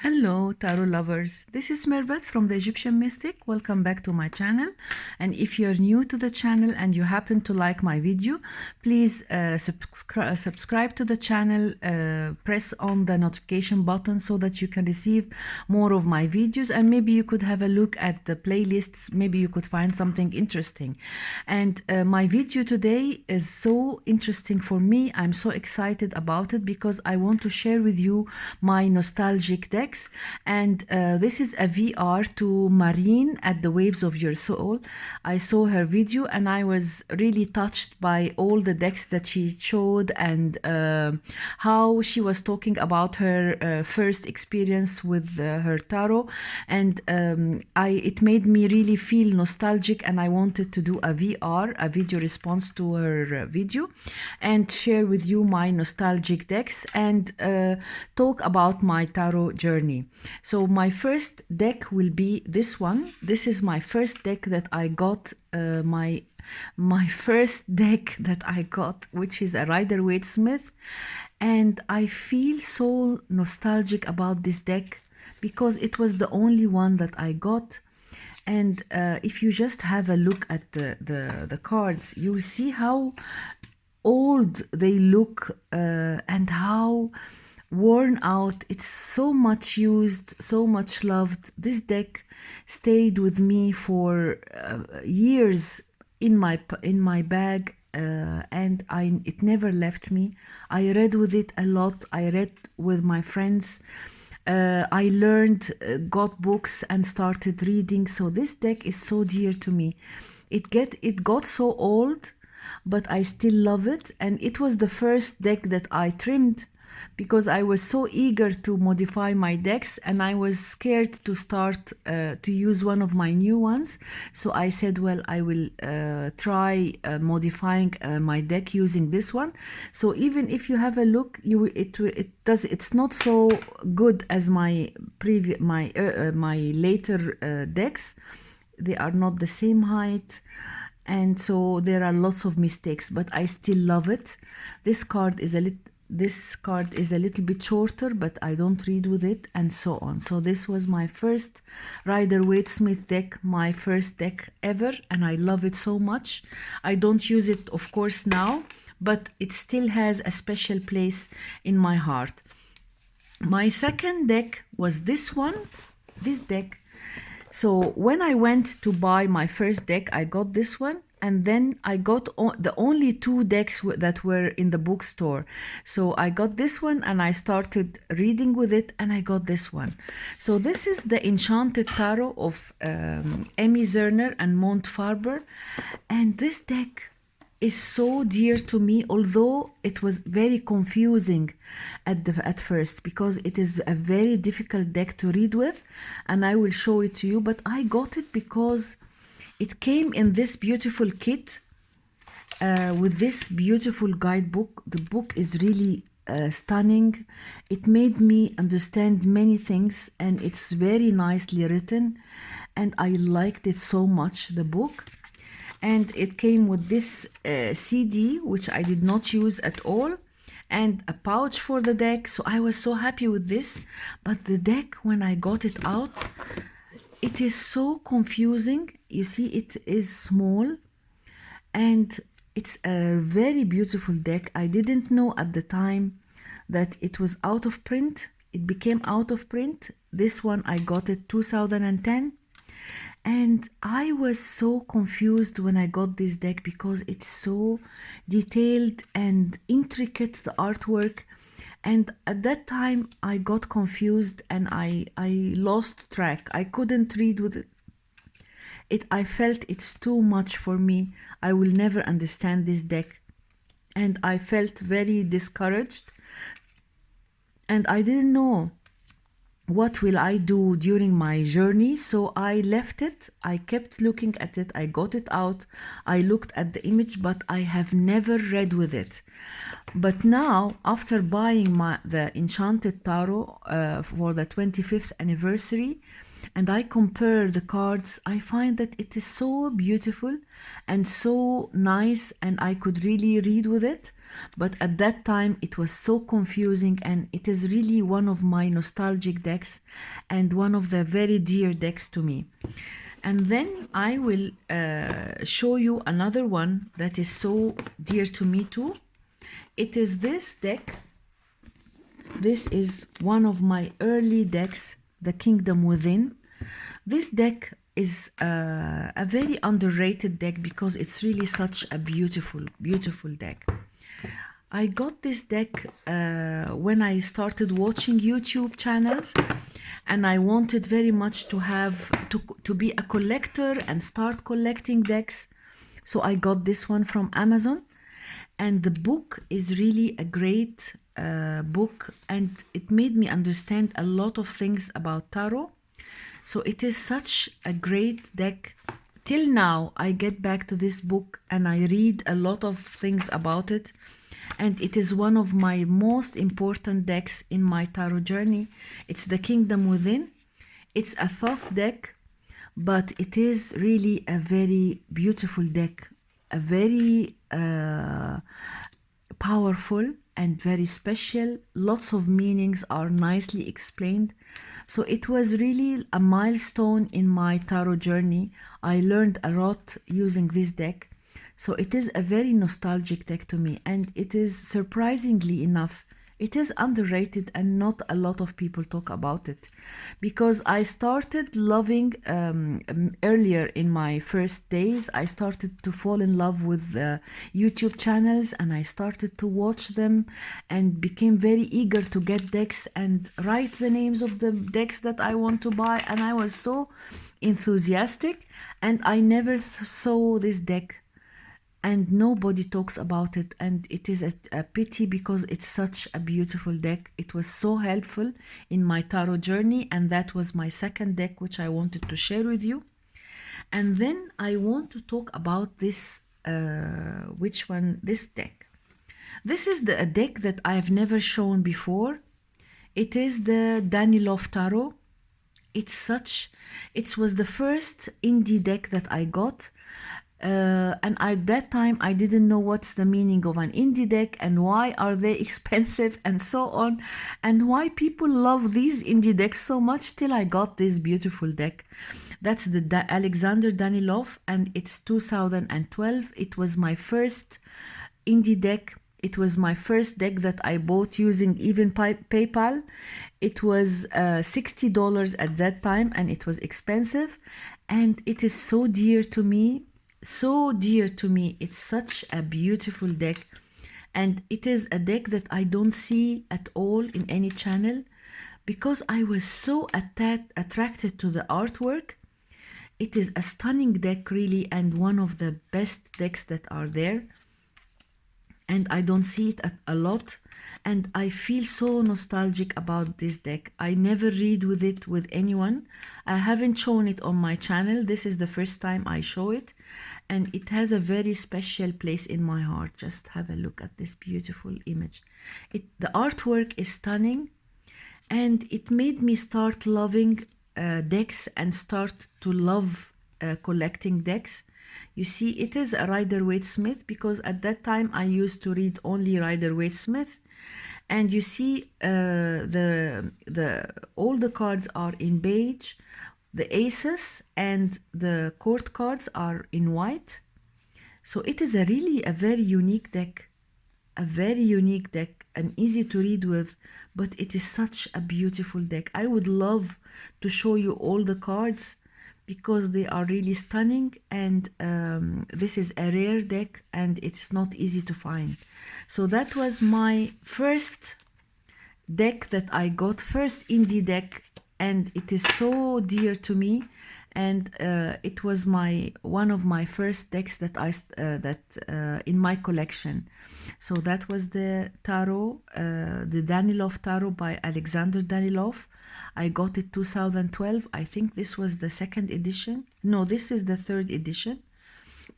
Hello tarot lovers, this is Mervet from the Egyptian Mystic. Welcome back to my channel, and if you're new to the channel and you happen to like my video, please subscribe to the channel, press on the notification button so that you can receive more of my videos, and maybe you could have a look at the playlists. Maybe you could find something interesting. And my video today is so interesting for me. I'm so excited about it because I want to share with you my nostalgic deck. And this is a VR to Marine at the Waves of Your Soul. I saw her video and I was really touched by all the decks that she showed, and how she was talking about her first experience with her tarot, and it made me really feel nostalgic, and I wanted to do a VR, a video response to her video, and share with you my nostalgic decks and talk about my tarot journey. So my first deck will be this one. This is my first deck that I got, my first deck that I got, which is a Rider-Waite-Smith, and I feel so nostalgic about this deck because it was the only one that I got. And if you just have a look at the cards, you will see how old they look and how worn out. It's so much used, so much loved. This deck stayed with me for years in my bag, and it never left me. I read with it a lot. I read with my friends. I learned, got books and started reading. So this deck is so dear to me. It got so old, but I still love it. And it was the first deck that I trimmed, because I was so eager to modify my decks and I was scared to start to use one of my new ones. So I said, well, I will try modifying my deck using this one. So even if you have a look, it's not so good as my later decks. They are not the same height, and so there are lots of mistakes, but I still love it. This card is a little bit shorter, but I don't read with it, and so on. So this was my first Rider-Waite-Smith deck, my first deck ever, and I love it so much. I don't use it, of course, now, but it still has a special place in my heart. My second deck was this one, this deck. So when I went to buy my first deck, I got this one. And then I got the only two decks that were in the bookstore. So I got this one and I started reading with it, and I got this one. So this is the Enchanted Tarot of Emmy Zerner and Mont Farber. And this deck is so dear to me, although it was very confusing at first, because it is a very difficult deck to read with. And I will show it to you, but I got it because it came in this beautiful kit with this beautiful guidebook. The book is really stunning. It made me understand many things, and it's very nicely written, and I liked it so much, the book. And it came with this CD, which I did not use at all, and a pouch for the deck. So I was so happy with this. But the deck, when I got it out, it is so confusing. You see, it is small, and it's a very beautiful deck. I didn't know at the time that it was out of print. It became out of print. This one, I got it 2010. And I was so confused when I got this deck because it's so detailed and intricate, the artwork. And at that time, I got confused and I lost track. I couldn't read with it. I felt it's too much for me. I will never understand this deck. And I felt very discouraged. And I didn't know what will I do during my journey. So I left it. I kept looking at it. I got it out. I looked at the image, but I have never read with it. But now, after buying the Enchanted Tarot for the 25th anniversary, and I compare the cards, I find that it is so beautiful and so nice, and I could really read with it. but at that time it was so confusing, and it is really one of my nostalgic decks and one of the very dear decks to me. And then I will show you another one that is so dear to me too. It is this deck. This is one of my early decks, the Kingdom Within. This deck is a very underrated deck because it's really such a beautiful, beautiful deck. I got this deck when I started watching YouTube channels, and I wanted very much to have to be a collector and start collecting decks. So I got this one from Amazon, and the book is really a great book, and it made me understand a lot of things about tarot. So it is such a great deck. Till now, I get back to this book and I read a lot of things about it. And it is one of my most important decks in my tarot journey. It's the Kingdom Within. It's a Thoth deck, but it is really a very beautiful deck. A very powerful and very special. Lots of meanings are nicely explained. So it was really a milestone in my tarot journey. I learned a lot using this deck. So it is a very nostalgic deck to me, and it is, surprisingly enough, it is underrated and not a lot of people talk about it, because I started loving earlier in my first days. I started to fall in love with YouTube channels, and I started to watch them and became very eager to get decks and write the names of the decks that I want to buy, and I was so enthusiastic, and I never saw this deck. And nobody talks about it, and it is a pity because it's such a beautiful deck. It was so helpful in my tarot journey, and that was my second deck which I wanted to share with you. And then I want to talk about this, this deck. This is a deck that I have never shown before. It is the DANILOF Tarot. It was the first indie deck that I got. And at that time I didn't know what's the meaning of an indie deck and why are they expensive and so on, and why people love these indie decks so much, till I got this beautiful deck. That's the Alexander Danilov, and it's 2012. It was my first indie deck. It was my first deck that I bought using even PayPal. It was $60 at that time, and it was expensive, and it is so dear to me. So dear to me. It's such a beautiful deck, and it is a deck that I don't see at all in any channel, because I was so attracted to the artwork. It is a stunning deck, really, and one of the best decks that are there, and I don't see it a lot, and I feel so nostalgic about this deck. I never read with it with anyone. I haven't shown it on my channel. This is the first time I show it, and it has a very special place in my heart. Just have a look at this beautiful image. The artwork is stunning, and it made me start loving decks and start to love collecting decks. You see, it is a Rider-Waite-Smith, because at that time I used to read only Rider-Waite-Smith. And you see all the cards are in beige. The aces and the court cards are in white. So it is really a very unique deck. A very unique deck, and easy to read with, but it is such a beautiful deck. I would love to show you all the cards because they are really stunning, and this is a rare deck and it's not easy to find. So that was my first deck that I got, first indie deck, and it is so dear to me, and it was one of my first decks that in my collection. So that was the tarot, the Danilov Tarot by Alexander Danilov. I got it 2012. I think this was the second edition. No, this is the third edition,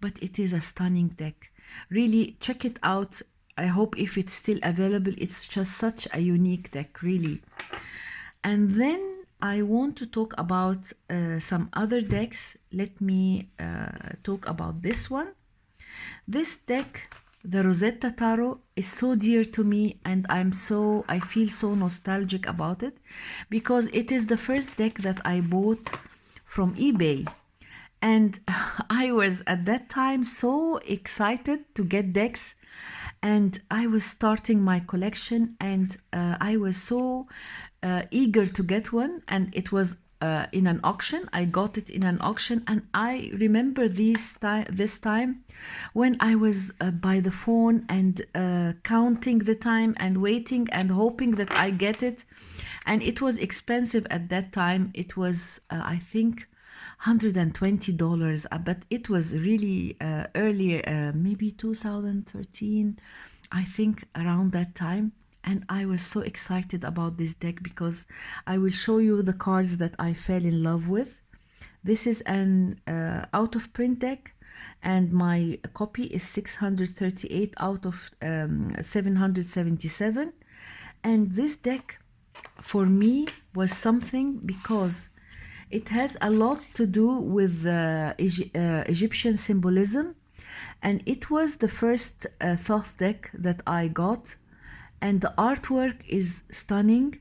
but it is a stunning deck. Really, check it out. I hope if it's still available. It's just such a unique deck, really. And then I want to talk about some other decks. Let me talk about this one. This deck The Rosetta Tarot is so dear to me, and I feel so nostalgic about it because it is the first deck that I bought from eBay. And I was at that time so excited to get decks, and I was starting my collection, and I was so eager to get one, and it was in an auction. I got it in an auction, and I remember this time when I was by the phone and counting the time and waiting and hoping that I get it. And it was expensive at that time. It was I think $120, but it was really early, maybe 2013, I think, around that time. And I was so excited about this deck because I will show you the cards that I fell in love with. This is an out of print deck, and my copy is 638 out of 777. And this deck for me was something because it has a lot to do with Egyptian symbolism, and it was the first Thoth deck that I got, and the artwork is stunning,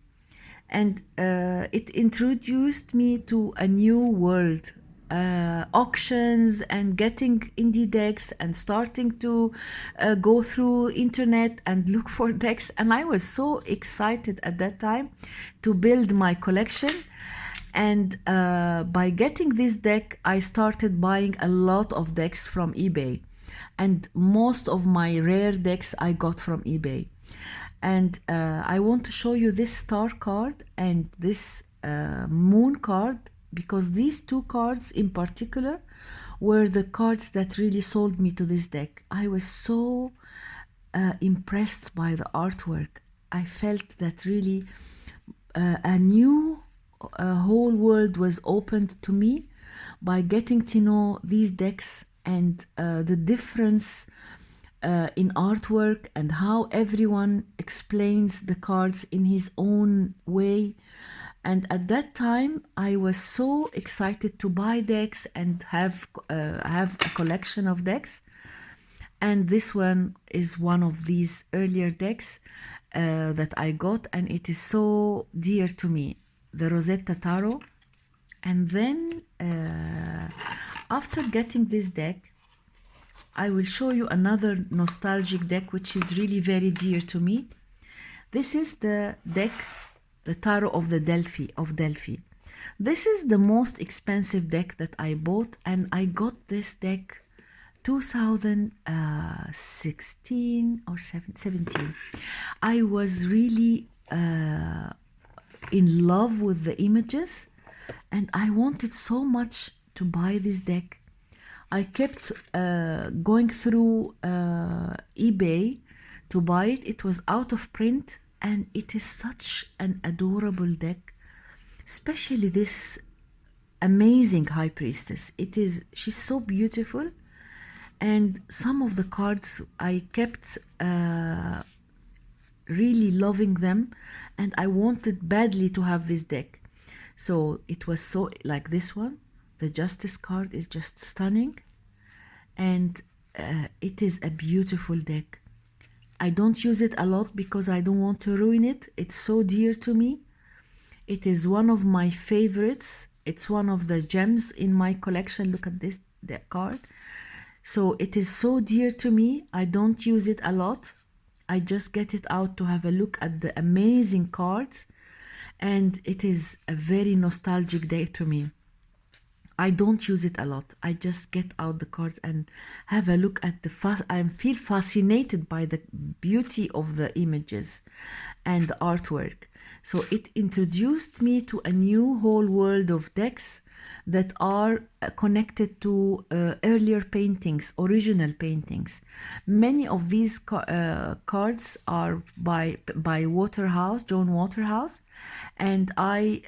and it introduced me to a new world, auctions and getting indie decks and starting to go through internet and look for decks. And I was so excited at that time to build my collection. And by getting this deck, I started buying a lot of decks from eBay, and most of my rare decks I got from eBay. And I want to show you this star card and this moon card, because these two cards in particular were the cards that really sold me to this deck. I was so impressed by the artwork. I felt that really a new whole world was opened to me by getting to know these decks, and the difference in artwork and how everyone explains the cards in his own way. And at that time I was so excited to buy decks and have a collection of decks. And this one is one of these earlier decks that I got, and it is so dear to me, the Rosetta Tarot. And then after getting this deck, I will show you another nostalgic deck which is really very dear to me. This is the deck, the Tarot of the Delphi. This is the most expensive deck that I bought, and I got this deck 2016 or 17. I was really in love with the images, and I wanted so much to buy this deck. I kept going through eBay to buy it. It was out of print, and it is such an adorable deck, especially this amazing High Priestess. She's so beautiful, and some of the cards I kept really loving them, and I wanted badly to have this deck. So it was so, like this one, the Justice card is just stunning, and it is a beautiful deck. I don't use it a lot because I don't want to ruin it. It's so dear to me. It is one of my favorites. It's one of the gems in my collection. Look at this, the card. So it is so dear to me. I don't use it a lot. I just get it out to have a look at the amazing cards, and it is a very nostalgic day to me. I don't use it a lot. I just get out the cards and have a look at I feel fascinated by the beauty of the images and the artwork. So it introduced me to a new whole world of decks that are connected to earlier paintings, original paintings. Many of these cards are by John Waterhouse, and I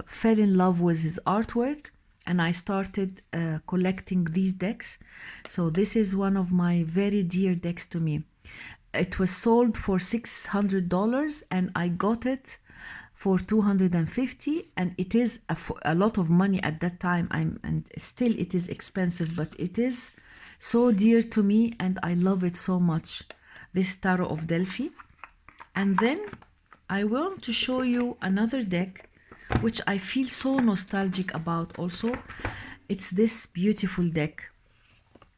fell in love with his artwork, and I started collecting these decks. So this is one of my very dear decks to me. It was sold for $600, and I got it for $250, and it is a lot of money at that time. And still it is expensive, but it is so dear to me, and I love it so much, this Tarot of Delphi. And then I want to show you another deck which I feel so nostalgic about also. It's this beautiful deck,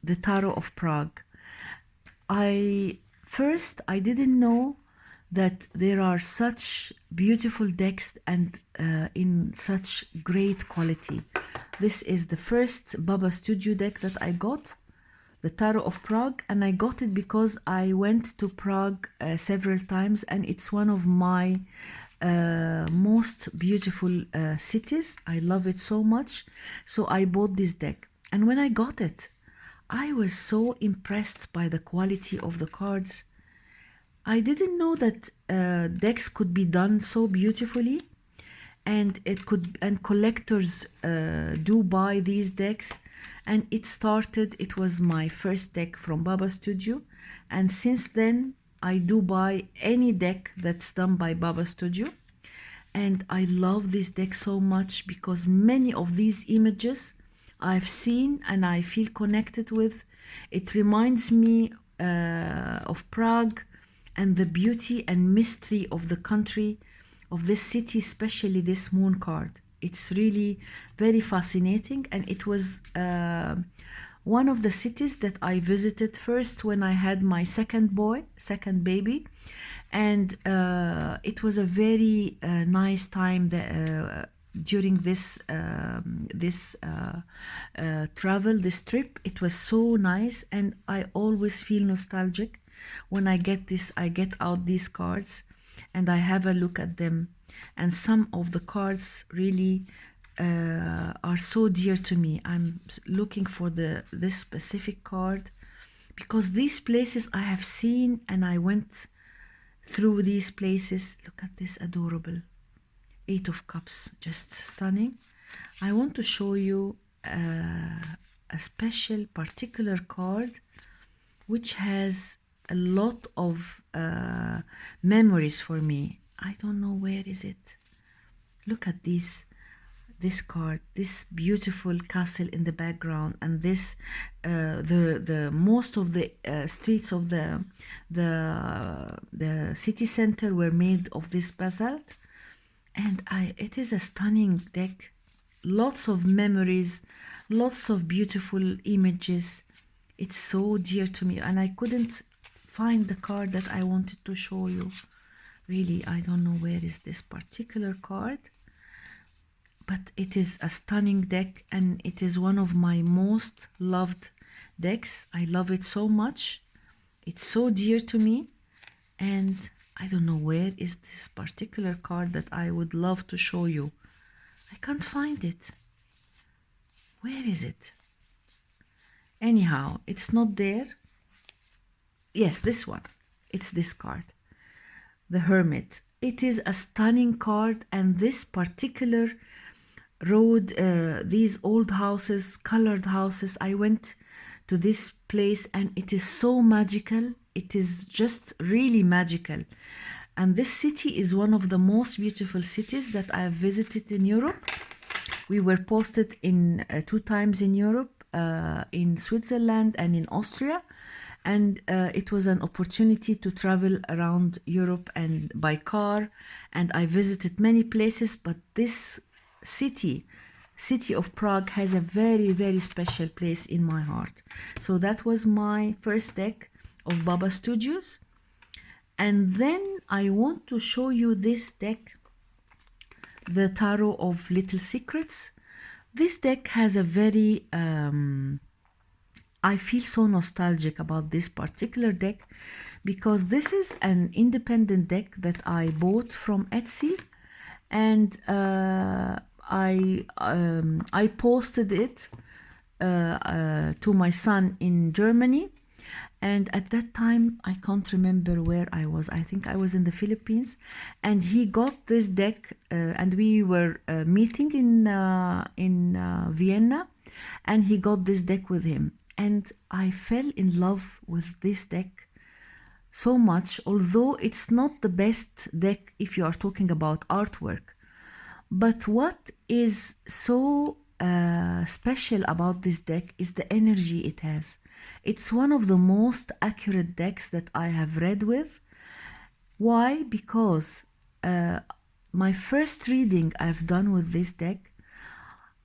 the Tarot of Prague. I didn't know that there are such beautiful decks and in such great quality. This is the first Baba Studio deck that I got, the Tarot of Prague, and I got it because I went to Prague several times, and it's one of my most beautiful cities. I love it so much, so I bought this deck. And when I got it, I was so impressed by the quality of the cards. I didn't know that decks could be done so beautifully, and collectors do buy these decks. And it was my first deck from Baba Studio, and since then I do buy any deck that's done by Baba Studio. And I love this deck so much because many of these images I've seen and I feel connected with. It reminds me of Prague and the beauty and mystery of the country, of this city, especially this moon card. It's really very fascinating, and it was one of the cities that I visited first when I had my second baby, and it was a very nice time during this travel, this trip. It was so nice, and I always feel nostalgic when I get out these cards and I have a look at them. And some of the cards really are so dear to me. I'm looking for this specific card because these places I have seen, and I went through these places. Look at this adorable Eight of Cups, just stunning. I want to show you a special particular card which has a lot of memories for me. I don't know where is it. Look at this card, this beautiful castle in the background, and this the most of the streets of the city center were made of this basalt. And it is a stunning deck, lots of memories, lots of beautiful images. It's so dear to me, and I couldn't find the card that I wanted to show you. Really, I don't know where is this particular card, but it is a stunning deck, and it is one of my most loved decks. I love it so much. It's so dear to me, and I don't know where is this particular card that I would love to show you. I can't find it. Where is it? Anyhow, it's not there. Yes, this one. It's this card. The Hermit. It is a stunning card, and this particular road, these old houses, colored houses, I went to this place and it is so magical. It is just really magical. And this city is one of the most beautiful cities that I have visited in Europe. We were posted in 2 times in Europe, in Switzerland and in Austria. And it was an opportunity to travel around Europe and by car, and I visited many places, but this city of Prague has a very, very special place in my heart. So that was my first deck of Baba Studios. And then I want to show you this deck, the Tarot of Little Secrets. This deck has a very I feel so nostalgic about this particular deck because this is an independent deck that I bought from Etsy, and I posted it to my son in Germany. And at that time, I can't remember where I was. I think I was in the Philippines, and he got this deck, and we were meeting in Vienna, and he got this deck with him. And I fell in love with this deck so much, although it's not the best deck if you are talking about artwork. But what is so special about this deck is the energy it has. It's one of the most accurate decks that I have read with. Why? Because my first reading I've done with this deck,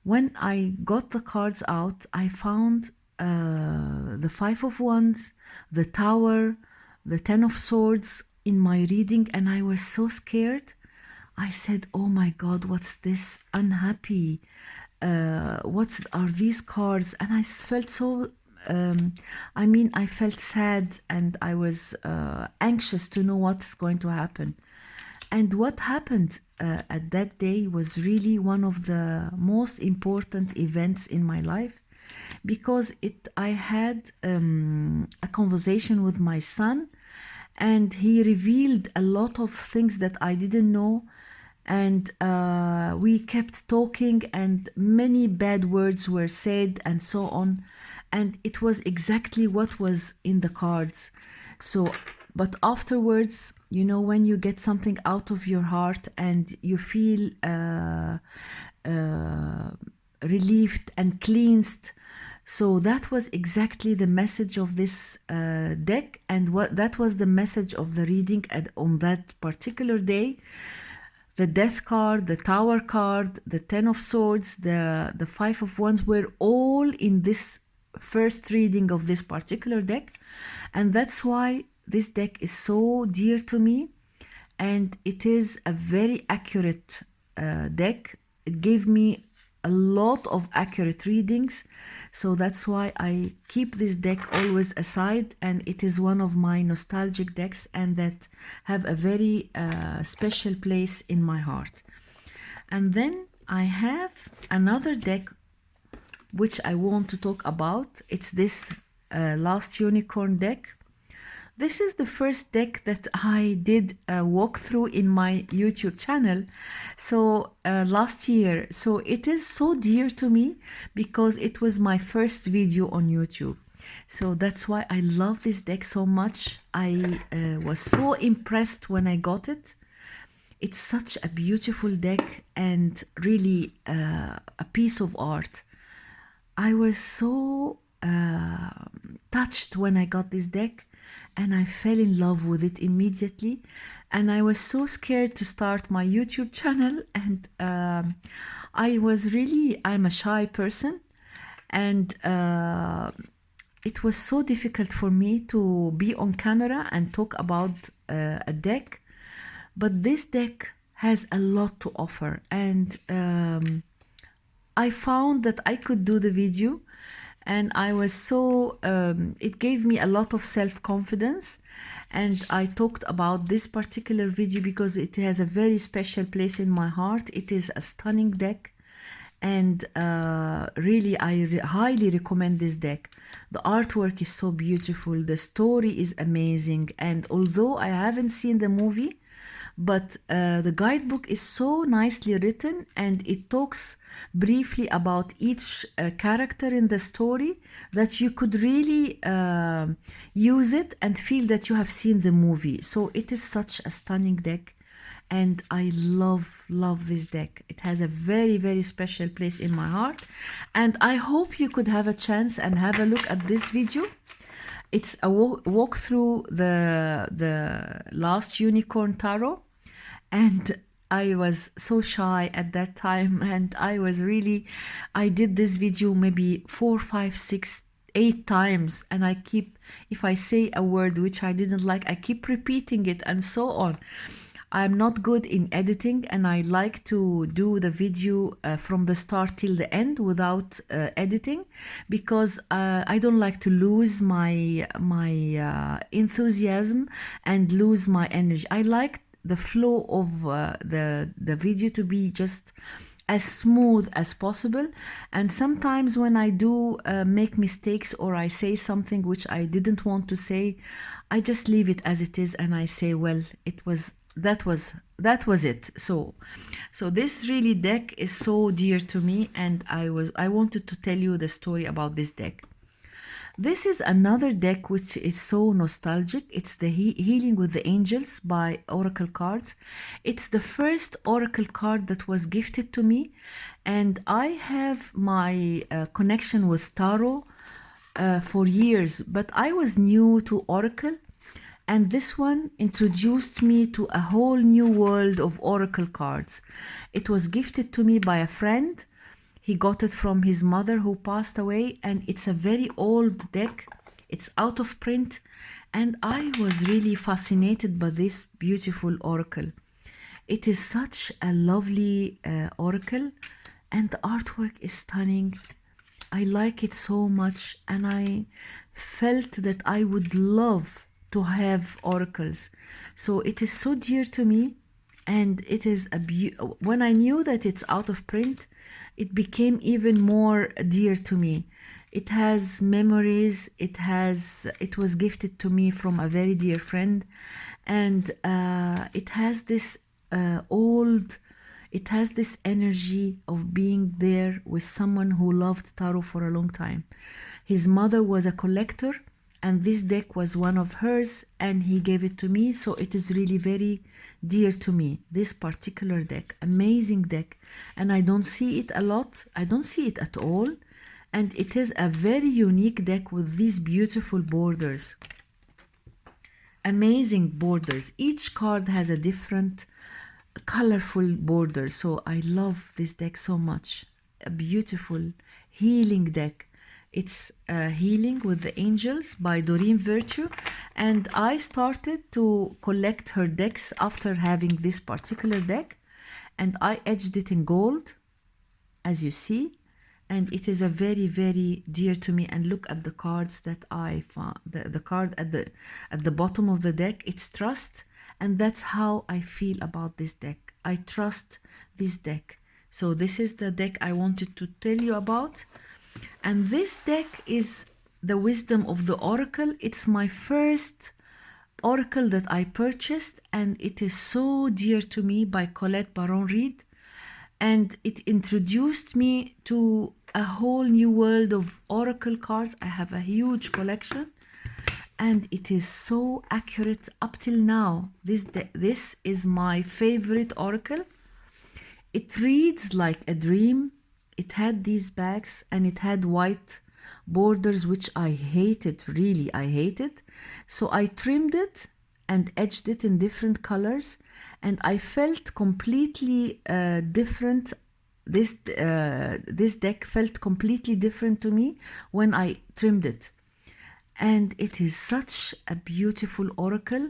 when I got the cards out, I found the Five of Wands, the Tower, the Ten of Swords in my reading, and I was so scared. I said, oh my God, what's this? Unhappy. What are these cards? And I felt so, I felt sad, and I was anxious to know what's going to happen. And what happened at that day was really one of the most important events in my life, because I had a conversation with my son, and he revealed a lot of things that I didn't know. And we kept talking, and many bad words were said and so on. And it was exactly what was in the cards. So, but afterwards, you know, when you get something out of your heart and you feel relieved and cleansed. So that was exactly the message of this deck, and that was the message of the reading on that particular day. The Death card, the Tower card, the Ten of Swords, the Five of Wands were all in this first reading of this particular deck. And that's why this deck is so dear to me. And it is a very accurate deck. It gave me a lot of accurate readings. So that's why I keep this deck always aside, and it is one of my nostalgic decks and that have a very special place in my heart. And then I have another deck which I want to talk about. It's this Last Unicorn deck. This is the first deck that I did a walkthrough in my YouTube channel. So last year. So it is so dear to me because it was my first video on YouTube. So that's why I love this deck so much. I was so impressed when I got it. It's such a beautiful deck and really a piece of art. I was so touched when I got this deck, and I fell in love with it immediately. And I was so scared to start my YouTube channel, and I'm a shy person, and it was so difficult for me to be on camera and talk about a deck. But this deck has a lot to offer, and I found that I could do the video, and I was so, it gave me a lot of self-confidence. And I talked about this particular video because it has a very special place in my heart. It is a stunning deck, and really I highly recommend this deck. The artwork is so beautiful, the story is amazing, and although I haven't seen the movie, but the guidebook is so nicely written, and it talks briefly about each character in the story that you could really use it and feel that you have seen the movie. So it is such a stunning deck, and I love this deck. It has a very, very special place in my heart, and I hope you could have a chance and have a look at this video. It's a walk through the Last Unicorn Tarot, and I was so shy at that time, and I did this video maybe 4, 5, 6, 8 times, and if I say a word which I didn't like, I keep repeating it and so on. I'm not good in editing, and I like to do the video from the start till the end without editing, because I don't like to lose my enthusiasm and lose my energy. I like the flow of the video to be just as smooth as possible. And sometimes when I do make mistakes, or I say something which I didn't want to say, I just leave it as it is, and I say, well, that was it. So this really deck is so dear to me, and I wanted to tell you the story about this deck. This is another deck which is so nostalgic. It's the Healing with the Angels by Oracle Cards. It's the first Oracle card that was gifted to me, and I have my connection with Tarot for years, but I was new to Oracle, and this one introduced me to a whole new world of Oracle cards. It was gifted to me by a friend. He got it from his mother who passed away, and it's a very old deck. It's out of print, and I was really fascinated by this beautiful oracle. It is such a lovely oracle, and the artwork is stunning. I like it so much, and I felt that I would love to have oracles. So it is so dear to me, and it is when I knew that it's out of print, it became even more dear to me. It has memories. It was gifted to me from a very dear friend, and it has this it has this energy of being there with someone who loved tarot for a long time. His mother was a collector, and this deck was one of hers, and he gave it to me, so it is really very dear to me, this particular deck. Amazing deck, and I don't see it a lot. I don't see it at all, and it is a very unique deck with these beautiful borders. Amazing borders. Each card has a different colorful border, so I love this deck so much. A beautiful healing deck. It's Healing with the Angels by Doreen Virtue, and I started to collect her decks after having this particular deck, and I edged it in gold, as you see, and it is a very, very dear to me. And look at the cards that I found. The card at the bottom of the deck, it's trust, and that's how I feel about this deck. I trust this deck. So this is the deck I wanted to tell you about. And this deck is the Wisdom of the Oracle. It's my first oracle that I purchased, and it is so dear to me, by Collette Baron Ried. And it introduced me to a whole new world of oracle cards. I have a huge collection, and it is so accurate up till now. This is my favorite oracle. It reads like a dream. It had these bags, and it had white borders, which I hated, really, I hated. So I trimmed it and edged it in different colors, and I felt completely different. This deck felt completely different to me when I trimmed it. And it is such a beautiful oracle.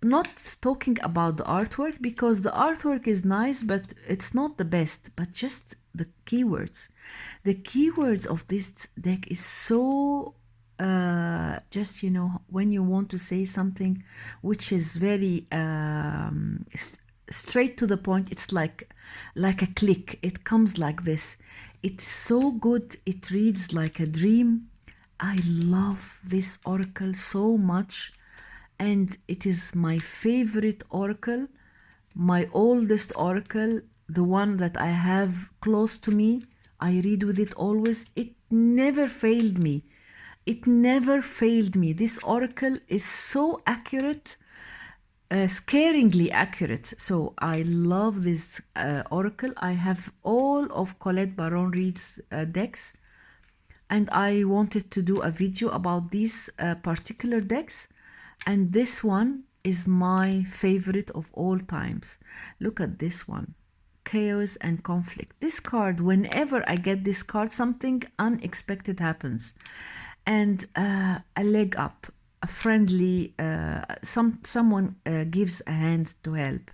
Not talking about the artwork, because the artwork is nice, but it's not the best, but just the keywords. The keywords of this deck is so just, you know, when you want to say something which is very straight to the point, it's like a click. It comes like this. It's so good. It reads like a dream. I love this oracle so much, and it is my favorite oracle, my oldest oracle, the one that I have close to me. I read with it always. It never failed me. It never failed me. This oracle is so accurate, scaringly accurate. So I love this oracle. I have all of Collette Baron Ried's decks, and I wanted to do a video about these particular decks, and this one is my favorite of all times. Look at this one. Chaos and Conflict. This card, whenever I get this card, something unexpected happens. And a leg up, a friendly, someone gives a hand to help.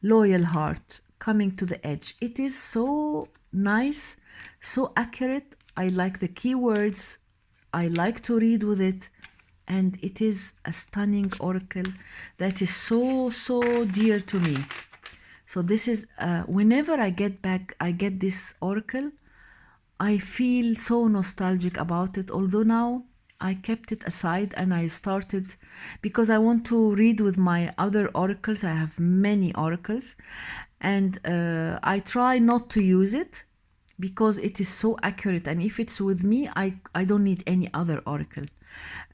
Loyal heart, coming to the edge. It is so nice, so accurate. I like the keywords. I like to read with it. And it is a stunning oracle that is so, so dear to me. So this is, whenever I get this oracle, I feel so nostalgic about it. Although now I kept it aside, and I started, because I want to read with my other oracles. I have many oracles, and I try not to use it because it is so accurate. And if it's with me, I don't need any other oracle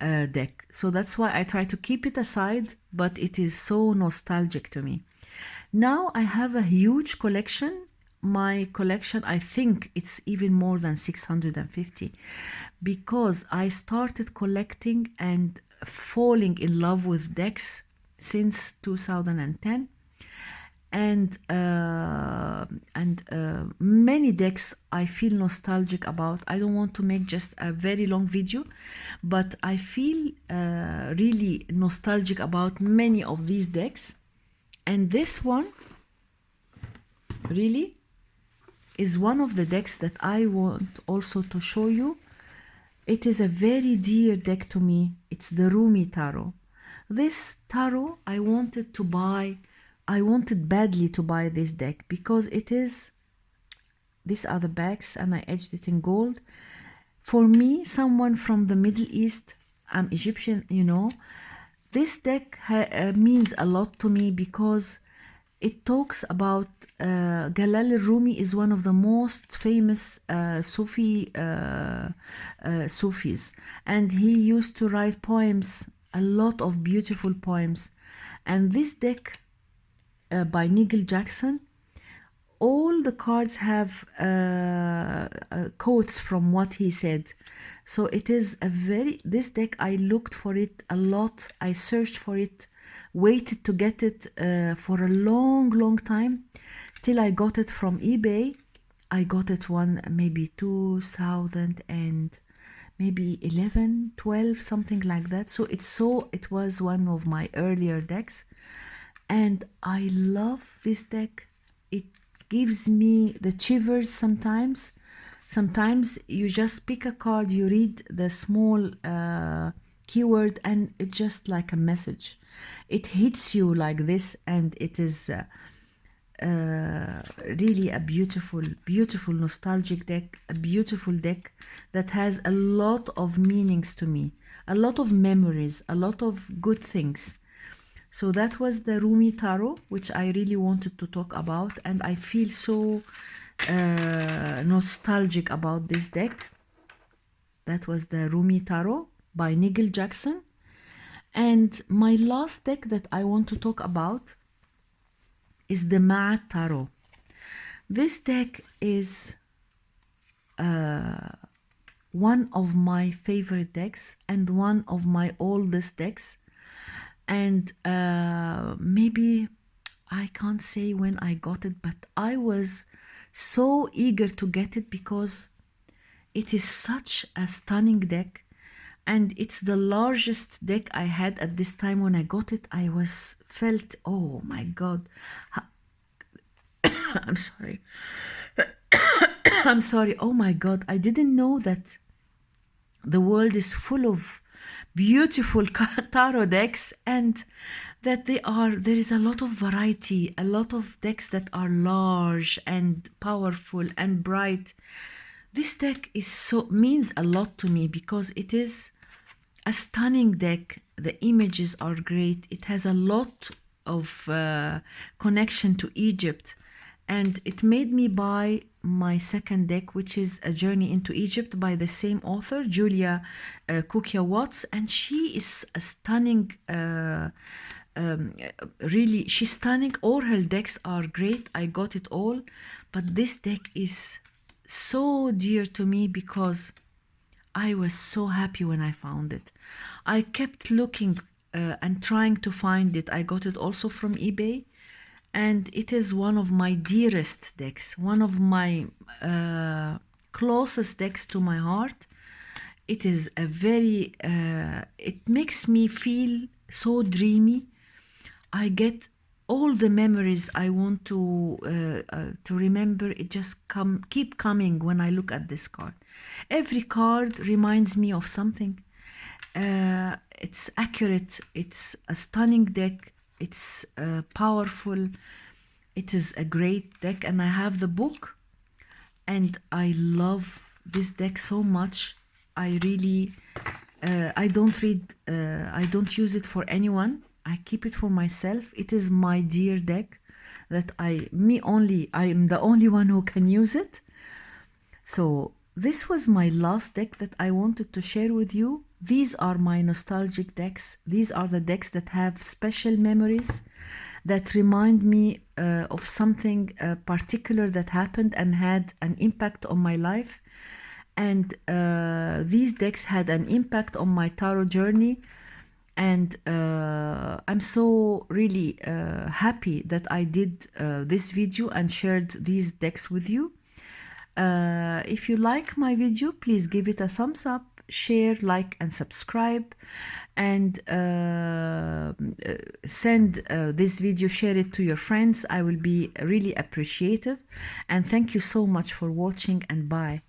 deck. So that's why I try to keep it aside, but it is so nostalgic to me. Now I have a huge collection. my collection, I think it's even more than 650, because I started collecting and falling in love with decks since 2010. And many decks I feel nostalgic about. I don't want to make just a very long video, but I feel really nostalgic about many of these decks. And this one really is one of the decks that I want also to show you. It is a very dear deck to me. It's the RUMI Tarot. This tarot I wanted to buy. I wanted badly to buy this deck because it is, these are the backs and I edged it in gold. For me, someone from the Middle East, I'm Egyptian, you know, this deck means a lot to me because it talks about Galal al-Rumi is one of the most famous Sufi Sufis, and he used to write poems, a lot of beautiful poems. And this deck by Nigel Jackson, all the cards have quotes from what he said. So it is a very, this deck, I looked for it a lot, I searched for it, waited to get it for a long time, till I got it from eBay. I got it maybe 2000 and maybe 11, 12, something like that. So it was one of my earlier decks. And I love this deck. It gives me the shivers sometimes. Sometimes you just pick a card, you read the small keyword, and it's just like a message. It hits you like this, and it is really a beautiful, beautiful nostalgic deck, a beautiful deck that has a lot of meanings to me, a lot of memories, a lot of good things. So that was the RUMI Tarot, which I really wanted to talk about, and I feel so nostalgic about this deck. That was the RUMI Tarot by Nigel Jackson. And my last deck that I want to talk about is the MAAT Tarot. This deck is one of my favorite decks and one of my oldest decks. And maybe I can't say when I got it, but I was so eager to get it because it is such a stunning deck, and it's the largest deck I had at this time. When I got it, I felt, oh my God, I'm sorry. I'm sorry. Oh my God, I didn't know that the world is full of beautiful tarot decks, and that there is a lot of variety, a lot of decks that are large and powerful and bright. This deck means a lot to me because it is a stunning deck. The images are great. It has a lot of connection to Egypt, and it made me buy my second deck, which is A Journey into Egypt by the same author, Julia Kukia Watts, and she is a stunning, really, she's stunning. All her decks are great. I got it all, but this deck is so dear to me because I was so happy when I found it. I kept looking and trying to find it. I got it also from eBay, and it is one of my dearest decks, one of my closest decks to my heart. It is a very, it makes me feel so dreamy. I get all the memories I want to remember. It just keep coming when I look at this card. Every card reminds me of something. It's accurate. It's a stunning deck. It's powerful. It is a great deck, and I have the book, and I love this deck so much. I really, I don't use it for anyone. I keep it for myself. It is my dear deck that I am the only one who can use it. So this was my last deck that I wanted to share with you. These are my nostalgic decks. These are the decks that have special memories, that remind me of something particular that happened and had an impact on my life. And these decks had an impact on my tarot journey. And I'm so really happy that I did this video and shared these decks with you. If you like my video, please give it a thumbs up, share, like, and subscribe. And send this video, share it to your friends. I will be really appreciative. And thank you so much for watching, and bye.